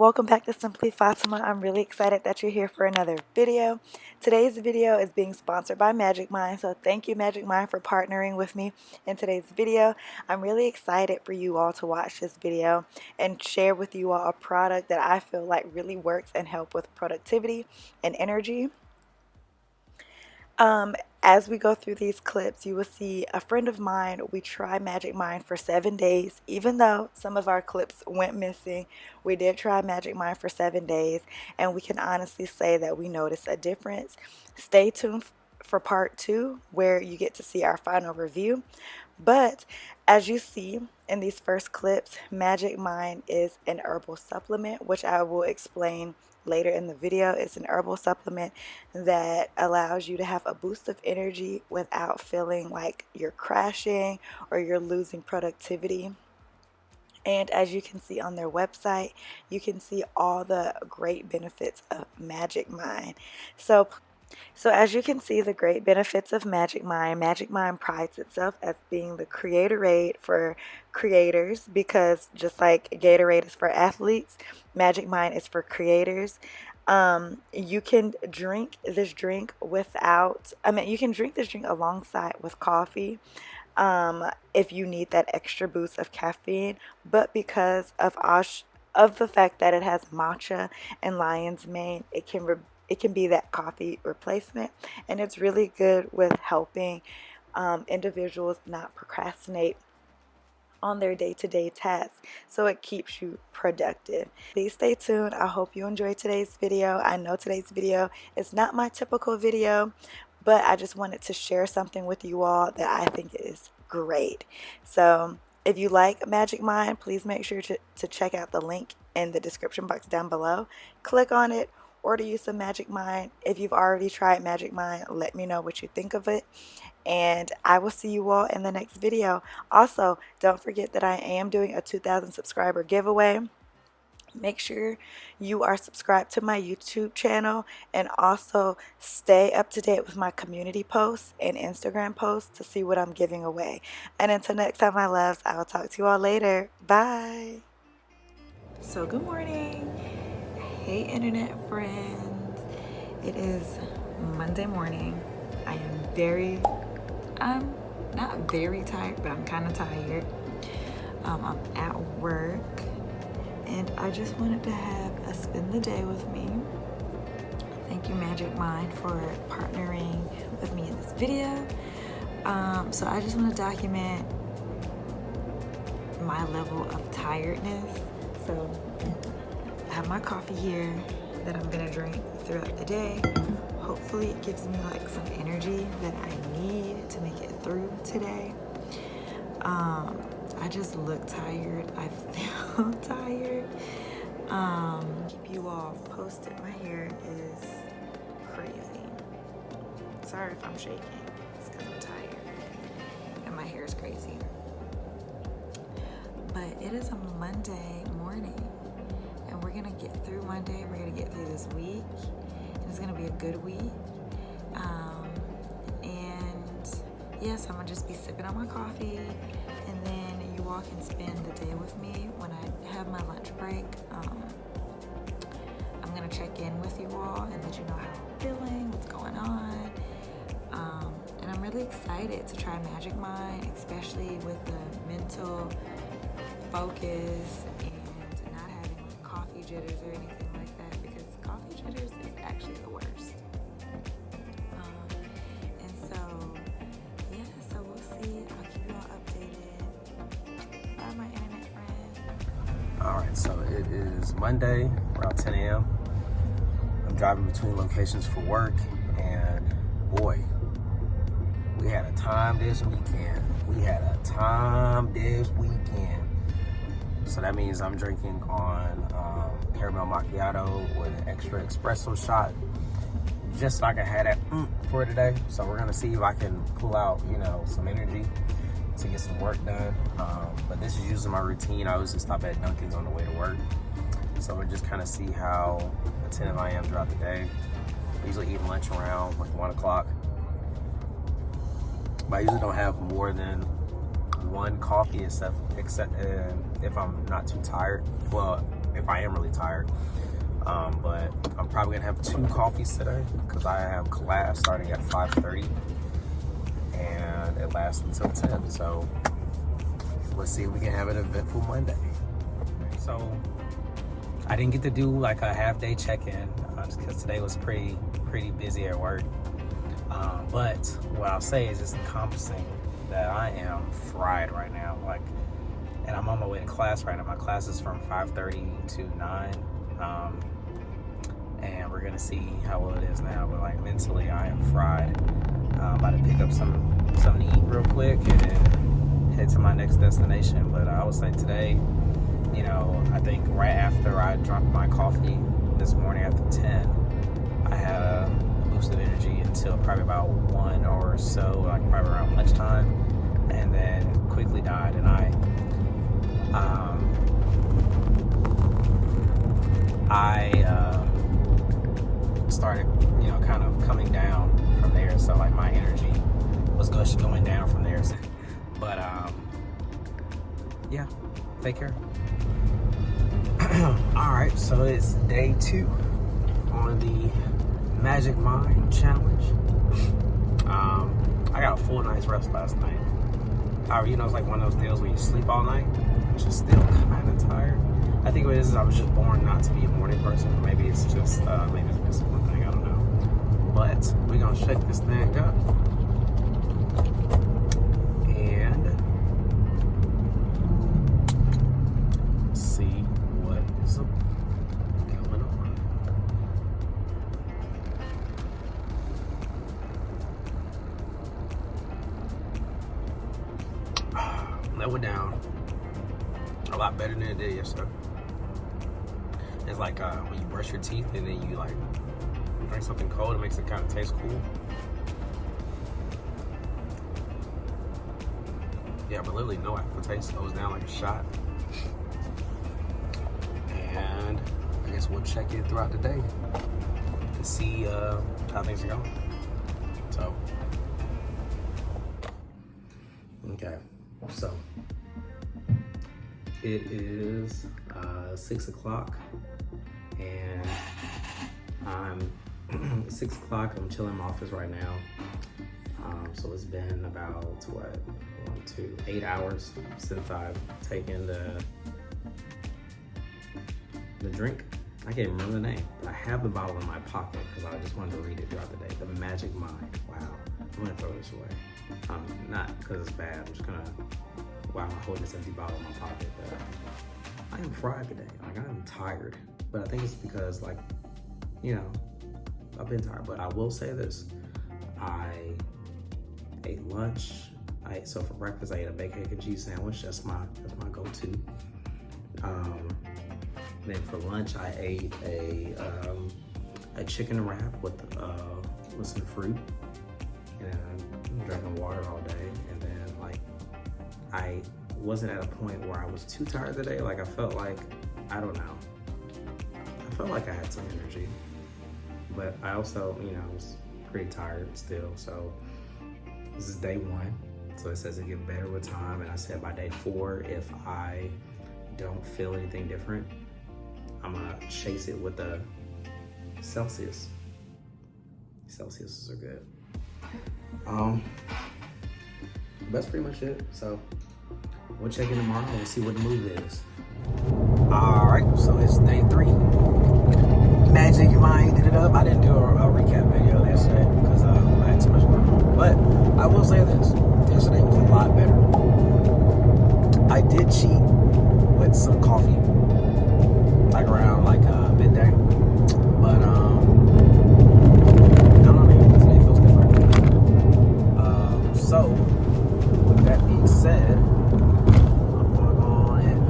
welcome back to Simply Fatima. I'm really excited that you're here for another video. Today's video is being sponsored by Magic Mind, so thank you Magic Mind for partnering with me in today's video. I'm really excited for you all to watch this video and share with you all a product that I feel like really works and help with productivity and energy. As we go through these clips, you will see a friend of mine, we tried Magic Mind for 7 days. Even though some of our clips went missing, we did try Magic Mind for 7 days, and we can honestly say that we noticed a difference. Stay tuned for part 2, where you get to see our final review. But as you see in these first clips, Magic Mind is an herbal supplement, which I will explain later in the video. It's an herbal supplement that allows you to have a boost of energy without feeling like you're crashing or you're losing productivity. And as you can see on their website, you can see all the great benefits of Magic Mind. So as you can see, the great benefits of Magic Mind prides itself as being the Creatorade for creators, because just like Gatorade is for athletes, Magic Mind is for creators. You can drink this drink you can drink this drink alongside with coffee. If you need that extra boost of caffeine, but because of the fact that it has matcha and lion's mane, it can be that coffee replacement, and it's really good with helping individuals not procrastinate on their day-to-day tasks, so it keeps you productive. Please stay tuned. I hope you enjoyed today's video. I know today's video is not my typical video, but I just wanted to share something with you all that I think is great. So if you like Magic Mind, please make sure to check out the link in the description box down below. Click on it, order you some Magic Mind. If you've already tried Magic Mind, let me know what you think of it, and I will see you all in the next video. Also, don't forget that I am doing a 2,000 subscriber giveaway. Make sure you are subscribed to my YouTube channel, and also stay up to date with my community posts and Instagram posts to see what I'm giving away. And until next time, my loves, I will talk to you all later. Bye. So good morning. Hey internet friends. It is Monday morning. I'm not very tired, but I'm kind of tired. I'm at work, and I just wanted to have a spend the day with me. Thank you Magic Mind for partnering with me in this video. So I just want to document my level of tiredness. So I have my coffee here that I'm gonna drink throughout the day. Hopefully it gives me like some energy that I need to make it through today. I just look tired. I feel tired. Keep you all posted. My hair is crazy. Sorry if I'm shaking. It's because I'm tired and my hair is crazy. But it is a Monday morning, and we're gonna get through Monday. We're gonna get through this week, and it's gonna be a good week. And yes, I'm gonna just be sipping on my coffee, and then you all can spend the day with me when I have my lunch break. I'm gonna check in with you all and let you know how I'm feeling, what's going on. And I'm really excited to try Magic Mind, especially with the mental focus and not having like coffee jitters or anything like that, because coffee jitters is actually the worst. So we'll see. I'll keep you all updated. Bye, my internet friend. Alright, so it is Monday around 10 a.m. I'm driving between locations for work, and boy, we had a time this weekend. So that means I'm drinking on caramel macchiato with an extra espresso shot, just so I can have that for today. So we're gonna see if I can pull out, some energy to get some work done. But this is usually my routine. I always just stop at Dunkin's on the way to work. So we'll just kind of see how attentive I am throughout the day. I usually eat lunch around like 1 o'clock. But I usually don't have more than one coffee, except if I'm not too tired. Well, if I am really tired. But I'm probably gonna have 2 coffees today because I have class starting at 5:30 and it lasts until 10. So let's see if we can have an eventful Monday. So I didn't get to do like a half-day check-in just because today was pretty busy at work. But what I'll say is it's encompassing that I am fried right now. And I'm on my way to class right now. My class is from 5:30 to 9. And we're gonna see how well it is now. But like mentally, I am fried. I'm about to pick up something to eat real quick and then head to my next destination. But I would say today, you know, I think right after I drank my coffee this morning after 10, I had a boost of energy until probably about 1 or so, like probably around lunchtime, and then quickly died. And I started, you know, kind of coming down from there. So like my energy was going down from there. But yeah, take care. All right, so it's day 2 on the Magic Mind Challenge. I got a full night's rest last night. However, you know, it's like one of those deals where you sleep all night, which is still kind of tired. I think what it is I was just born not to be a morning person. Maybe it's just maybe it's a discipline thing. I don't know. But we're gonna shake this thing up and see what is going on. That went down a lot better than it did yesterday. It's like when you brush your teeth and then you like drink something cold, it makes it kind of taste cool. Yeah, but literally no aftertaste. Goes down like a shot. And I guess we'll check in throughout the day to see how things are going. So, okay, so it is 6 o'clock and I'm 6 o'clock. I'm chilling in my office right now. So it's been about 8 hours since I've taken the drink. I can't remember the name, but I have the bottle in my pocket because I just wanted to read it throughout the day. The Magic Mind. Wow. I'm gonna throw this away. Not because it's bad. I'm just gonna, wow, I'm holding this empty bottle in my pocket. But I am fried today. Like, I'm tired. But I think it's because, like, you know, I've been tired. But I will say this. I ate lunch. So for breakfast, I ate a baked egg and cheese sandwich. That's my go-to. Then for lunch, I ate a chicken wrap with some fruit, and I'm drinking water all day. And then like I wasn't at a point where I was too tired today. Like I felt like, I don't know. I felt like I had some energy, but I also, you know, was pretty tired still. So this is day 1. So it says it get better with time. And I said by day 4, if I don't feel anything different, I'm gonna chase it with a Celsius. Celsiuses are good. That's pretty much it. So we'll check in tomorrow and see what the move is. All right, so it's day 3. Magic Mind did it up. I didn't do a recap video yesterday because I had too much going on. But I will say this, yesterday was a lot better. I did cheat with some coffee, like around midday. But I don't know, today feels different. So with that being said, I'm gonna go ahead and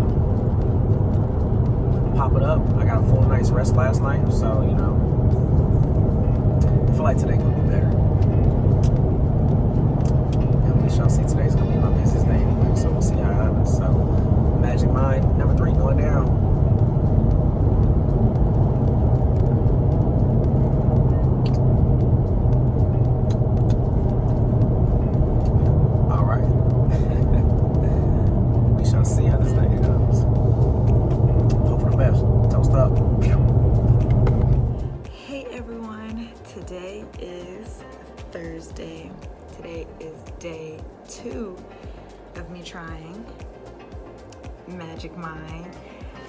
pop it up. I got a full night's rest last night, so you know, I feel like today could be better. And we shall see. Today's gonna be my busiest day anyway, so we'll see how it happens. So Magic Mind number 3 going down. Thursday. Today is day 2 of me trying Magic Mind.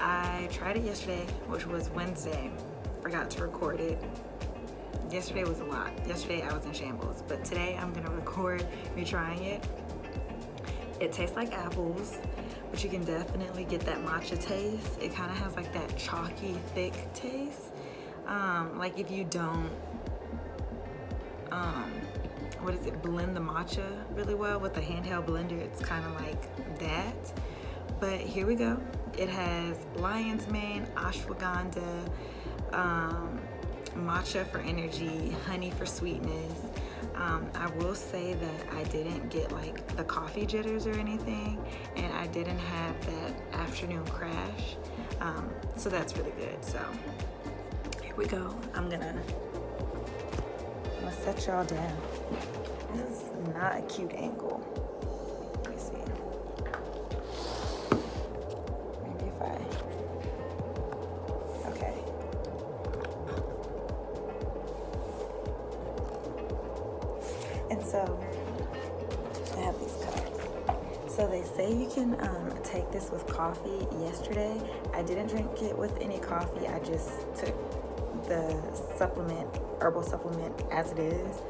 I tried it yesterday, which was Wednesday. Forgot to record it. Yesterday was a lot. Yesterday I was in shambles, but today I'm gonna record me trying it. It tastes like apples, but you can definitely get that matcha taste. It kind of has like that chalky, thick taste. Like if you don't, blend the matcha really well with a handheld blender, it's kind of like that. But here we go. It has lion's mane, ashwagandha, matcha for energy, honey for sweetness. I will say that I didn't get like the coffee jitters or anything, and I didn't have that afternoon crash. So that's really good. So here we go. I'm gonna set y'all down. This is not a cute angle. Let me see. Maybe if I, okay. And so I have these cups. So they say you can take this with coffee. Yesterday I didn't drink it with any coffee. I just took the supplement, herbal supplement as it is,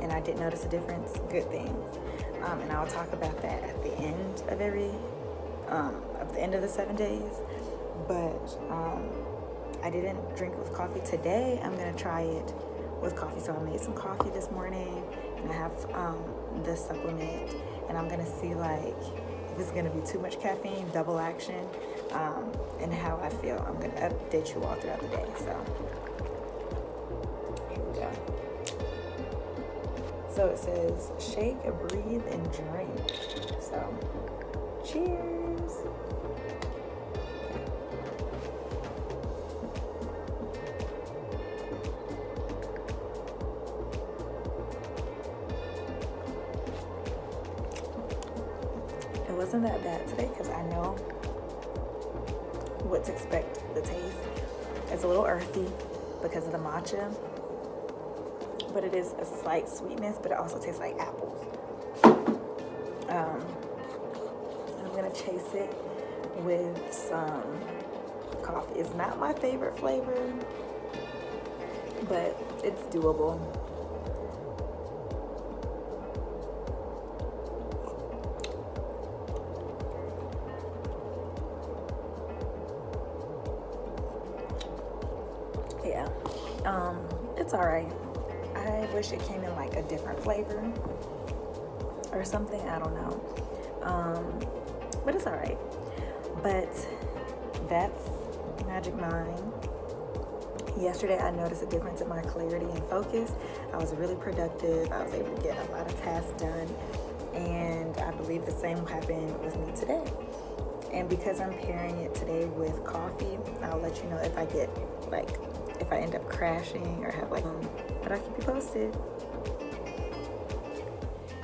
and I didn't notice a difference. Good things. And I'll talk about that at the end of the 7 days. But I didn't drink it with coffee. Today I'm gonna try it with coffee. So I made some coffee this morning, and I have this supplement, and I'm gonna see like if it's gonna be too much caffeine, double action, and how I feel. I'm gonna update you all throughout the day. So here we go. So it says shake, breathe, and drink. So cheers. It wasn't that bad today because I know what to expect. The taste, it's a little earthy because of the matcha, but it is a slight sweetness, but it also tastes like apples. I'm gonna chase it with some coffee. It's not my favorite flavor, but it's doable. Yeah, it's all right. I wish it came in like a different flavor or something. I don't know, but it's all right. But that's Magic Mind. Yesterday I noticed a difference in my clarity and focus. I was really productive. I was able to get a lot of tasks done, and I believe the same will happen with me today. And because I'm pairing it today with coffee, I'll let you know if I end up crashing or have but I'll keep you posted.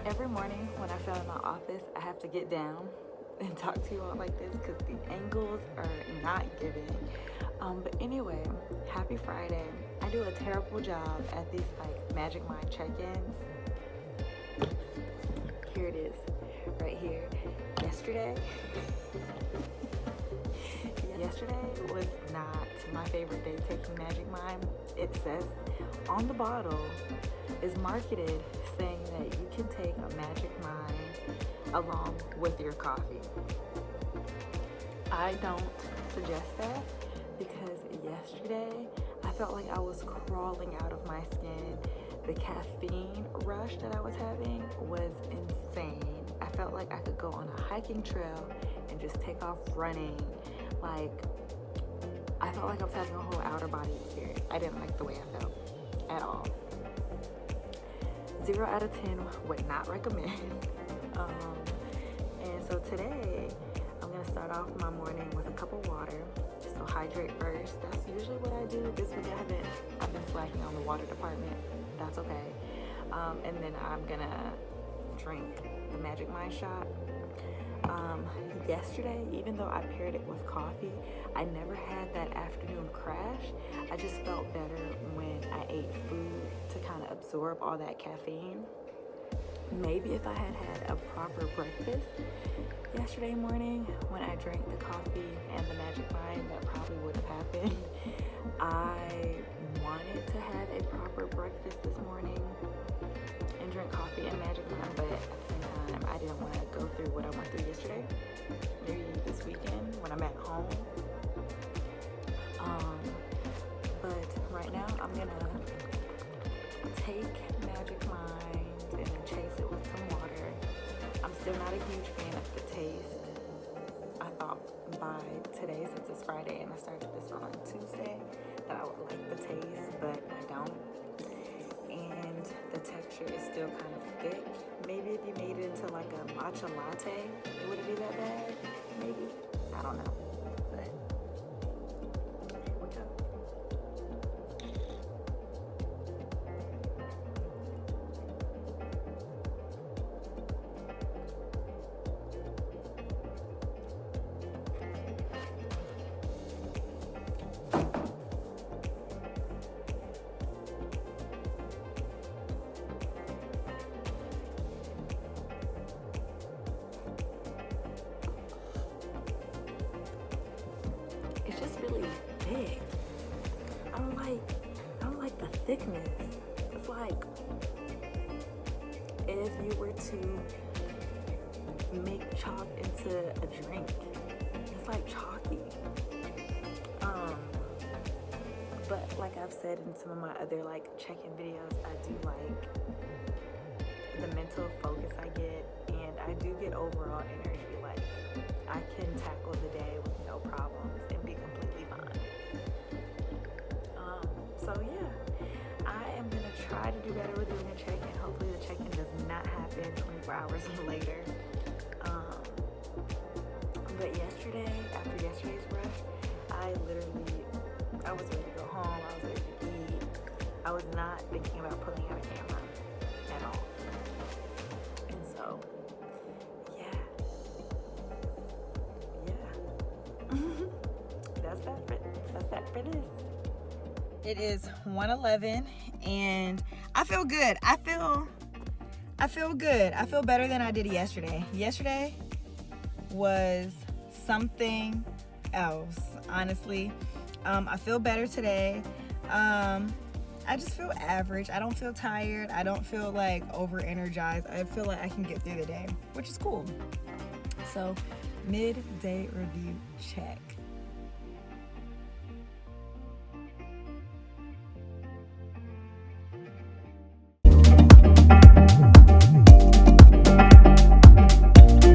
Every morning when I feel in my office, I have to get down and talk to you all like this because the angles are not giving. But anyway, happy Friday. I do a terrible job at these Magic Mind check-ins. Here it is, right here. Yesterday was not my favorite day taking Magic Mind. It says on the bottle is marketed saying that you can take a Magic Mind along with your coffee. I don't suggest that because yesterday I felt like I was crawling out of my skin. The caffeine rush that I was having was insane. I felt like I could go on a hiking trail and just take off running. I felt like I was having a whole outer body experience. I didn't like the way I felt at all. 0 out of 10 would not recommend. And so today I'm gonna start off my morning with a cup of water. So hydrate first. That's usually what I do. This week I've been slacking on the water department. That's okay. And then I'm gonna drink the Magic Mind shot. Yesterday, even though I paired it with coffee, I never had that afternoon crash. I just felt better when I ate food to kind of absorb all that caffeine. Maybe if I had had a proper breakfast yesterday morning when I drank the coffee and the Magic Mind, that probably would have happened. I wanted to have a proper breakfast this morning and drink coffee and Magic Mind, but at the same time, I didn't want to go through what I went through yesterday. Maybe this weekend when I'm at home. But right now, I'm gonna take Magic Mind and then chase it with some water. I'm still not a huge fan of the taste. I thought by today, since it's Friday and I started this on Tuesday, that I would like the taste, but I don't. And the texture is still kind of thick. Maybe if you made it into like a matcha latte, it wouldn't be that bad. Maybe. I don't know. But here we go. It's just really big. I don't like the thickness. It's like if you were to make chalk into a drink. It's like chalky. But like I've said in some of my other like check-in videos, I do like the mental focus I get, and I do get overall energy. Like I can tackle the day with no problems and be completely fine. So yeah, I am gonna try to do better with doing a check-in. Hopefully the check-in does not happen 24 hours later. But yesterday, after yesterday's rush, I was ready to go home. I was ready to eat. I was not thinking about pulling out a camera at all. And so, yeah. That's that for this. It is 1:11 and I feel good. I feel good. I feel better than I did yesterday. Yesterday was something else, honestly. I feel better today. I just feel average. I don't feel tired. I don't feel like over energized. I feel like I can get through the day, which is cool. So, midday review check.